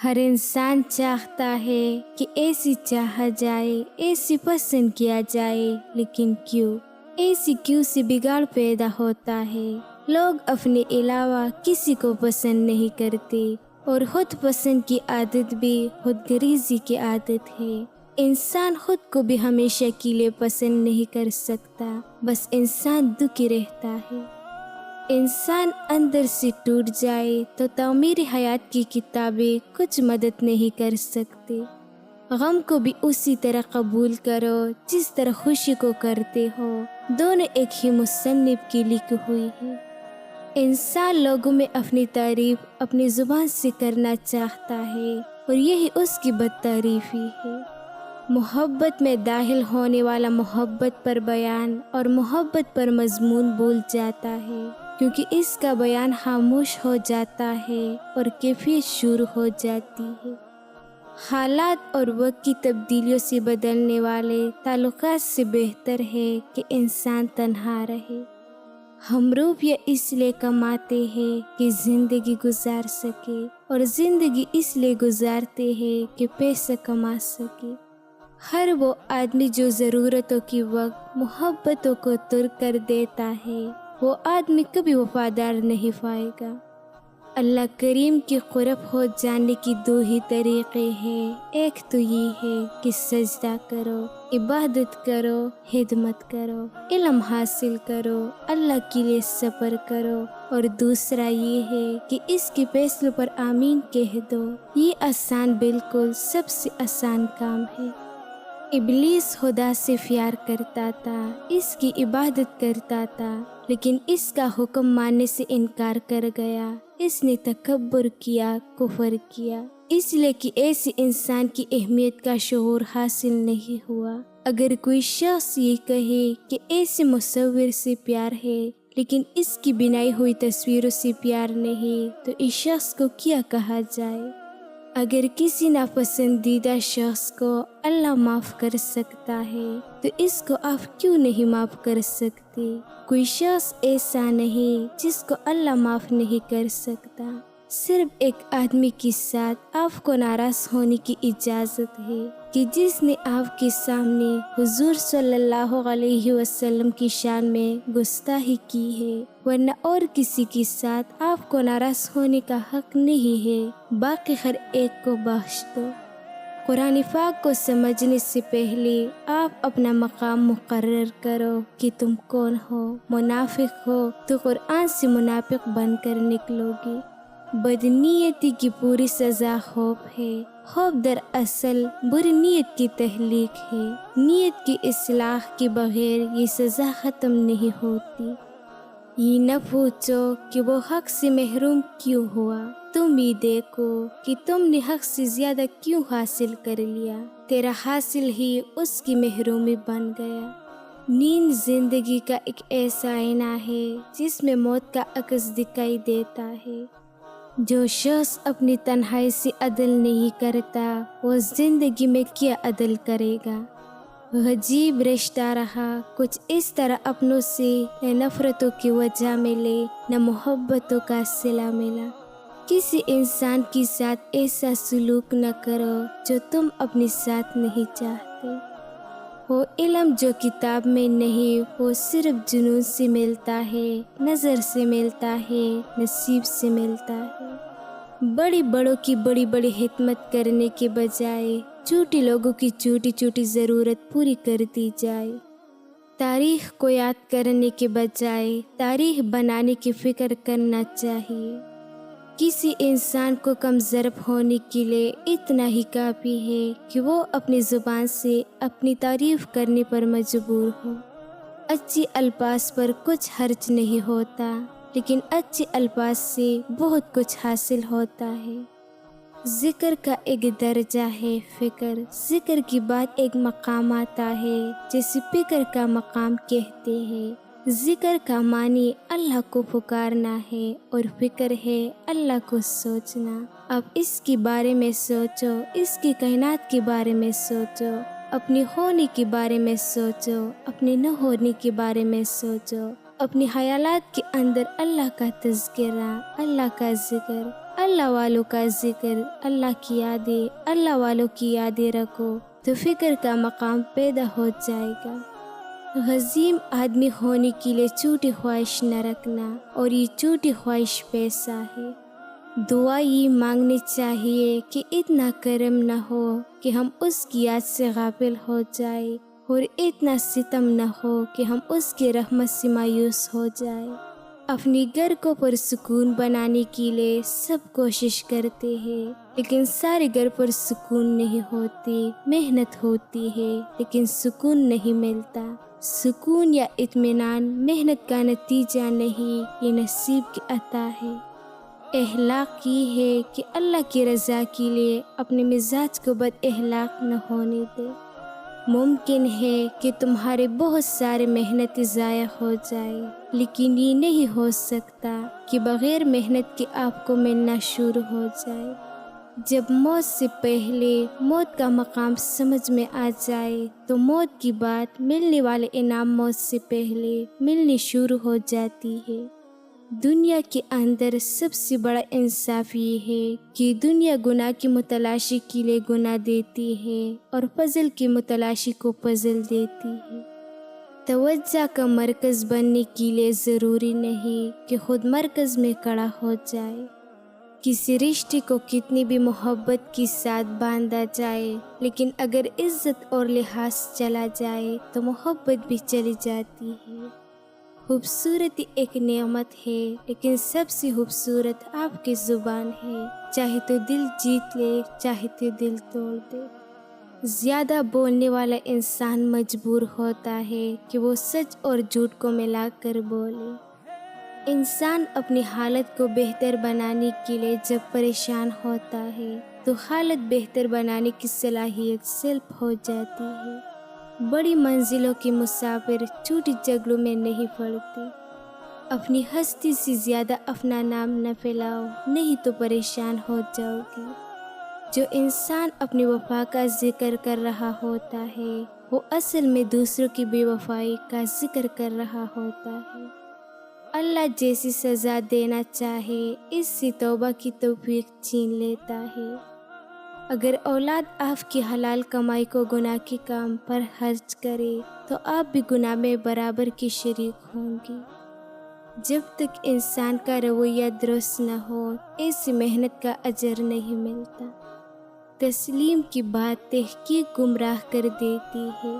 ہر انسان چاہتا ہے کہ ایسی چاہا جائے، ایسی پسند کیا جائے، لیکن کیوں؟ ایسی کیوں سے بگاڑ پیدا ہوتا ہے۔ لوگ اپنے علاوہ کسی کو پسند نہیں کرتے، اور خود پسند کی عادت بھی خود غرضی کی عادت ہے۔ انسان خود کو بھی ہمیشہ کے لیے پسند نہیں کر سکتا، بس انسان دکھی رہتا ہے۔ انسان اندر سے ٹوٹ جائے تو تعمیر حیات کی کتابیں کچھ مدد نہیں کر سکتے۔ غم کو بھی اسی طرح قبول کرو جس طرح خوشی کو کرتے ہو، دونوں ایک ہی مصنف کی لکھی ہوئی ہے۔ انسان لوگوں میں اپنی تعریف اپنی زبان سے کرنا چاہتا ہے، اور یہی اس کی بد تعریفی ہے۔ محبت میں داخل ہونے والا محبت پر بیان اور محبت پر مضمون بھول جاتا ہے، کیونکہ اس کا بیان خاموش ہو جاتا ہے اور کیفیت شروع ہو جاتی ہے۔ حالات اور وقت کی تبدیلیوں سے بدلنے والے تعلقات سے بہتر ہے کہ انسان تنہا رہے۔ ہم روپیہ اس لیے کماتے ہیں کہ زندگی گزار سکے، اور زندگی اس لیے گزارتے ہیں کہ پیسہ کما سکے۔ ہر وہ آدمی جو ضرورتوں کی وقت محبتوں کو ترک کر دیتا ہے، وہ آدمی کبھی وفادار نہیں پائے گا۔ اللہ کریم کے قرب ہو جانے کی دو ہی طریقے ہیں، ایک تو یہ ہے کہ سجدہ کرو، عبادت کرو، خدمت کرو، علم حاصل کرو، اللہ کے لیے صبر کرو، اور دوسرا یہ ہے کہ اس کے فیصلوں پر آمین کہہ دو۔ یہ آسان، بالکل سب سے آسان کام ہے۔ ابلیس خدا سے پیار کرتا تھا، اس کی عبادت کرتا تھا، لیکن اس کا حکم ماننے سے انکار کر گیا۔ اس نے تکبر کیا، کفر کیا، اس لیے کہ ایسے انسان کی اہمیت کا شعور حاصل نہیں ہوا۔ اگر کوئی شخص یہ کہے کہ ایسے مصور سے پیار ہے، لیکن اس کی بنائی ہوئی تصویروں سے پیار نہیں، تو اس شخص کو کیا کہا جائے؟ اگر کسی ناپسندیدہ شخص کو اللہ معاف کر سکتا ہے، تو اس کو آپ کیوں نہیں معاف کر سکتے؟ کوئی شخص ایسا نہیں جس کو اللہ معاف نہیں کر سکتا۔ صرف ایک آدمی کے ساتھ آپ کو ناراض ہونے کی اجازت ہے، کہ جس نے آپ کے سامنے حضور صلی اللہ علیہ وسلم کی شان میں گستاخی کی ہے، ورنہ اور کسی کے ساتھ آپ کو ناراض ہونے کا حق نہیں ہے۔ باقی ہر ایک کو بخش دو۔ قرآن پاک کو سمجھنے سے پہلے آپ اپنا مقام مقرر کرو کہ تم کون ہو۔ منافق ہو تو قرآن سے منافق بن کر نکلو گے۔ بدنیتی کی پوری سزا خوف ہے۔ خوف دراصل بری نیت کی تخلیق ہے۔ نیت کی اصلاح کے بغیر یہ سزا ختم نہیں ہوتی۔ یہ نہ پوچھو کہ وہ حق سے محروم کیوں ہوا، تم یہ دیکھو کہ تم نے حق سے زیادہ کیوں حاصل کر لیا۔ تیرا حاصل ہی اس کی محرومی بن گیا۔ نیند زندگی کا ایک ایسا آئینہ ہے جس میں موت کا عکس دکھائی دیتا ہے۔ جو شخص اپنی تنہائی سے عدل نہیں کرتا، وہ زندگی میں کیا عدل کرے گا؟ عجیب رشتہ رہا، کچھ اس طرح اپنوں سے نہ نفرتوں کی وجہ ملے، نہ محبتوں کا صلہ ملا۔ کسی انسان کے ساتھ ایسا سلوک نہ کرو جو تم اپنے ساتھ نہیں چاہتے۔ وہ علم جو کتاب میں نہیں، وہ صرف جنون سے ملتا ہے، نظر سے ملتا ہے، نصیب سے ملتا ہے۔ بڑی بڑوں کی بڑی بڑی خدمت کرنے کے بجائے چھوٹی لوگوں کی چھوٹی چھوٹی ضرورت پوری کر دی جائے۔ تاریخ کو یاد کرنے کے بجائے تاریخ بنانے کی فکر کرنا چاہیے۔ کسی انسان کو کم ضرب ہونے کے لیے اتنا ہی کافی ہے کہ وہ اپنی زبان سے اپنی تعریف کرنے پر مجبور ہو۔ اچھی الفاظ پر کچھ حرج نہیں ہوتا، لیکن اچھے الفاظ سے بہت کچھ حاصل ہوتا ہے۔ ذکر کا ایک درجہ ہے فکر، ذکر کی بعد ایک مقام آتا ہے جسے فکر کا مقام کہتے ہیں۔ ذکر کا معنی اللہ کو پکارنا ہے، اور فکر ہے اللہ کو سوچنا۔ اب اس کے بارے میں سوچو، اس کی کائنات کے بارے میں سوچو، اپنے ہونے کے بارے میں سوچو، اپنے نہ ہونے کے بارے میں سوچو۔ اپنے خیالات کے اندر اللہ کا تذکرہ، اللہ کا ذکر، اللہ والوں کا ذکر، اللہ کی یادیں، اللہ والوں کی یادیں رکھو تو فکر کا مقام پیدا ہو جائے گا۔ عظیم آدمی ہونے کے لیے چھوٹی خواہش نہ رکھنا، اور یہ چھوٹی خواہش پیسہ ہے۔ دعا یہ مانگنی چاہیے کہ اتنا کرم نہ ہو کہ ہم اس کی یاد سے غافل ہو جائے، اور اتنا ستم نہ ہو کہ ہم اس کی رحمت سے مایوس ہو جائے۔ اپنی گھر کو پرسکون بنانے کے لیے سب کوشش کرتے ہیں، لیکن سارے گھر پرسکون نہیں ہوتے۔ محنت ہوتی ہے لیکن سکون نہیں ملتا۔ سکون یا اطمینان محنت کا نتیجہ نہیں، یہ نصیب کی عطا ہے۔ اخلاق یہ ہے کہ اللہ کی رضا کے لیے اپنے مزاج کو بد اخلاق نہ ہونے دے۔ ممکن ہے کہ تمہارے بہت سارے محنت ضائع ہو جائے، لیکن یہ نہیں ہو سکتا کہ بغیر محنت کے آپ کو ملنا شروع ہو جائے۔ جب موت سے پہلے موت کا مقام سمجھ میں آ جائے تو موت کی بات ملنے والے انعام موت سے پہلے ملنی شروع ہو جاتی ہے۔ دنیا کے اندر سب سے بڑا انصاف یہ ہے کہ دنیا گناہ کی متلاشی کے لیے گناہ دیتی ہے اور فضل کی متلاشی کو فضل دیتی ہے۔ توجہ کا مرکز بننے کے لیے ضروری نہیں کہ خود مرکز میں کھڑا ہو جائے۔ کسی رشتے کو کتنی بھی محبت کے ساتھ باندھا جائے، لیکن اگر عزت اور لحاظ چلا جائے تو محبت بھی چلی جاتی ہے۔ خوبصورتی ایک نعمت ہے، لیکن سب سے خوبصورت آپ کی زبان ہے۔ چاہے تو دل جیت لے، چاہے تو دل توڑ دے۔ زیادہ بولنے والا انسان مجبور ہوتا ہے کہ وہ سچ اور جھوٹ کو ملا کر بولے۔ انسان اپنی حالت کو بہتر بنانے کے لیے جب پریشان ہوتا ہے تو حالت بہتر بنانے کی صلاحیت سلب ہو جاتی ہے۔ بڑی منزلوں کے مسافر چھوٹی جگہوں میں نہیں پڑتے۔ اپنی ہستی سے زیادہ اپنا نام نہ پھیلاؤ، نہیں تو پریشان ہو جاؤ گی۔ جو انسان اپنی وفا کا ذکر کر رہا ہوتا ہے وہ اصل میں دوسروں کی بے وفائی کا ذکر کر رہا ہوتا ہے۔ اللہ جیسی سزا دینا چاہے اس سے توبہ کی توفیق چھین لیتا ہے۔ اگر اولاد آپ کی حلال کمائی کو گناہ کے کام پر خرچ کرے تو آپ بھی گناہ میں برابر کی شریک ہوں گی۔ جب تک انسان کا رویہ درست نہ ہو، ایسی محنت کا اجر نہیں ملتا۔ تسلیم کی بات تحقیق گمراہ کر دیتی ہے۔